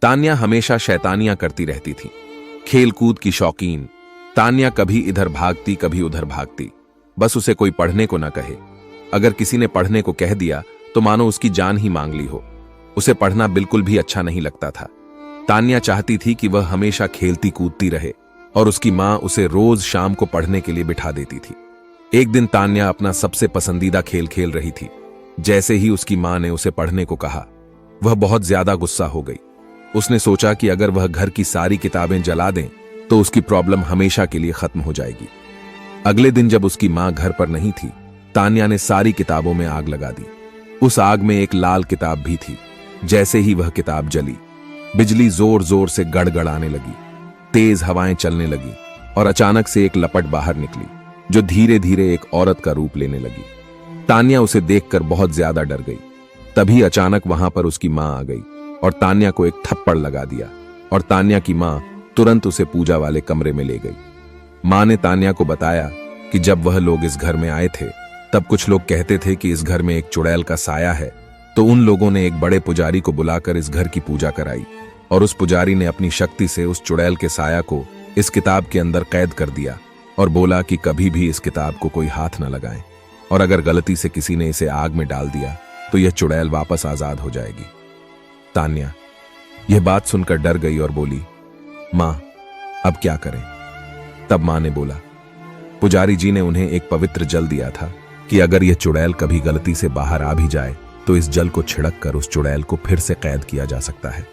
तान्या हमेशा शैतानियां करती रहती थी। खेल कूद की शौकीन तान्या कभी इधर भागती कभी उधर भागती, बस उसे कोई पढ़ने को न कहे। अगर किसी ने पढ़ने को कह दिया तो मानो उसकी जान ही मांग ली हो। उसे पढ़ना बिल्कुल भी अच्छा नहीं लगता था। तान्या चाहती थी कि वह हमेशा खेलती कूदती रहे और उसकी मां उसे रोज शाम को पढ़ने के लिए बिठा देती थी। एक दिन तान्या अपना सबसे पसंदीदा खेल खेल रही थी। जैसे ही उसकी मां ने उसे पढ़ने को कहा, वह बहुत ज्यादा गुस्सा हो गई। उसने सोचा कि अगर वह घर की सारी किताबें जला दें तो उसकी प्रॉब्लम हमेशा के लिए खत्म हो जाएगी। अगले दिन जब उसकी मां घर पर नहीं थी, तान्या ने सारी किताबों में आग लगा दी। उस आग में एक लाल किताब भी थी। जैसे ही वह किताब जली, बिजली जोर जोर से गड़गड़ाने लगी, तेज हवाएं चलने लगी और अचानक से एक लपट बाहर निकली जो धीरे धीरे एक औरत का रूप लेने लगी। तान्या उसे देखकर बहुत ज्यादा डर गई। तभी अचानक वहां पर उसकी मां आ गई और तान्या को एक थप्पड़ लगा दिया और तान्या की मां तुरंत उसे पूजा वाले कमरे में ले गई। मां ने तान्या को बताया कि जब वह लोग इस घर में आए थे तब कुछ लोग कहते थे कि इस घर में एक चुड़ैल का साया है, तो उन लोगों ने एक बड़े पुजारी को बुलाकर इस घर की पूजा कराई और उस पुजारी ने अपनी शक्ति से उस चुड़ैल के साया को इस किताब के अंदर कैद कर दिया और बोला कि कभी भी इस किताब को कोई हाथ न लगाए और अगर गलती से किसी ने इसे आग में डाल दिया तो यह चुड़ैल वापस आजाद हो जाएगी। तान्या यह बात सुनकर डर गई और बोली, मां अब क्या करें? तब मां ने बोला, पुजारी जी ने उन्हें एक पवित्र जल दिया था कि अगर यह चुड़ैल कभी गलती से बाहर आ भी जाए तो इस जल को छिड़क कर उस चुड़ैल को फिर से कैद किया जा सकता है।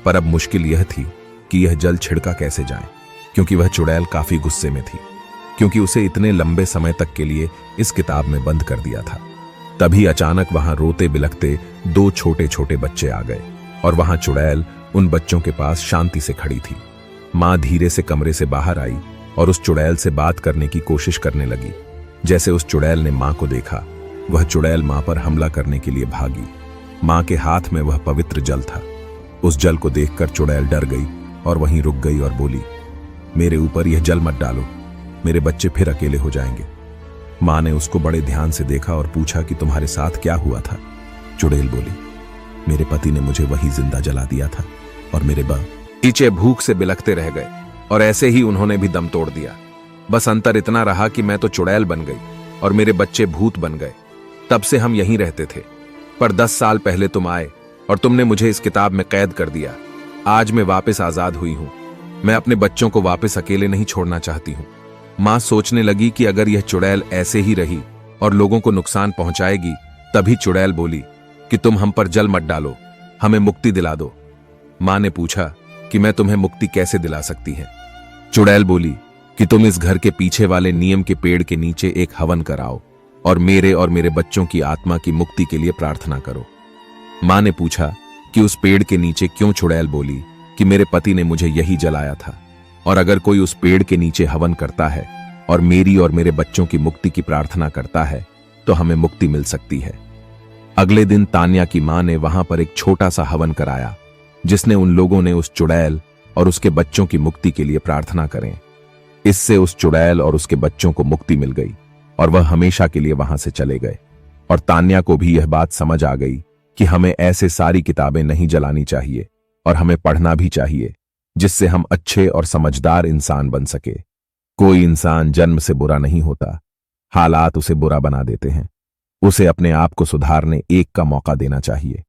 पर अब मुश्किल यह थी कि यह जल छिड़का कैसे जाए, क्योंकि वह चुड़ैल काफी गुस्से में थी, क्योंकि उसे इतने लंबे समय तक के लिए इस किताब में बंद कर दिया था। तभी अचानक वहां रोते बिलखते दो छोटे छोटे बच्चे आ गए और वहां चुड़ैल उन बच्चों के पास शांति से खड़ी थी। मां धीरे से कमरे से बाहर आई और उस चुड़ैल से बात करने की कोशिश करने लगी। जैसे उस चुड़ैल ने मां को देखा, वह चुड़ैल मां पर हमला करने के लिए भागी। मां के हाथ में वह पवित्र जल था। उस जल को देखकर चुड़ैल डर गई और वहीं रुक गई और बोली, मेरे ऊपर यह जल मत डालो, मेरे बच्चे फिर अकेले हो जाएंगे। मां ने उसको बड़े ध्यान से देखा और पूछा कि तुम्हारे साथ क्या हुआ था? चुड़ैल बोली, मेरे पति ने मुझे वही जिंदा जला दिया था और मेरे बच्चे भूख से बिलखते रह गए और ऐसे ही उन्होंने भी दम तोड़ दिया। बस अंतर इतना रहा कि मैं तो चुड़ैल बन गई और मेरे बच्चे भूत बन गए। तब से हम यहीं रहते थे, पर 10 साल पहले तुम आए और तुमने मुझे इस किताब में कैद कर दिया। आज मैं वापस आजाद हुई हूं। मैं अपने बच्चों को वापस अकेले नहीं छोड़ना चाहती हूं। मां सोचने लगी कि अगर यह चुड़ैल ऐसे ही रही और लोगों को नुकसान पहुंचाएगी, तभी चुड़ैल बोली कि तुम हम पर जल मत डालो, हमें मुक्ति दिला दो। मां ने पूछा कि मैं तुम्हें मुक्ति कैसे दिला सकती है? चुड़ैल बोली कि तुम इस घर के पीछे वाले नीम के पेड़ के नीचे एक हवन कराओ और मेरे बच्चों की आत्मा की मुक्ति के लिए प्रार्थना करो। मां ने पूछा कि उस पेड़ के नीचे क्यों? चुड़ैल बोली कि मेरे पति ने मुझे यही जलाया था और अगर कोई उस पेड़ के नीचे हवन करता है और मेरे बच्चों की मुक्ति की प्रार्थना करता है तो हमें मुक्ति मिल सकती है। अगले दिन तान्या की मां ने वहां पर एक छोटा सा हवन कराया, जिसने उन लोगों ने उस चुड़ैल और उसके बच्चों की मुक्ति के लिए प्रार्थना करें। इससे उस चुड़ैल और उसके बच्चों को मुक्ति मिल गई और वह हमेशा के लिए वहां से चले गए। और तान्या को भी यह बात समझ आ गई कि हमें ऐसे सारी किताबें नहीं जलानी चाहिए और हमें पढ़ना भी चाहिए, जिससे हम अच्छे और समझदार इंसान बन सके। कोई इंसान जन्म से बुरा नहीं होता, हालात उसे बुरा बना देते हैं। उसे अपने आप को सुधारने एक का मौका देना चाहिए।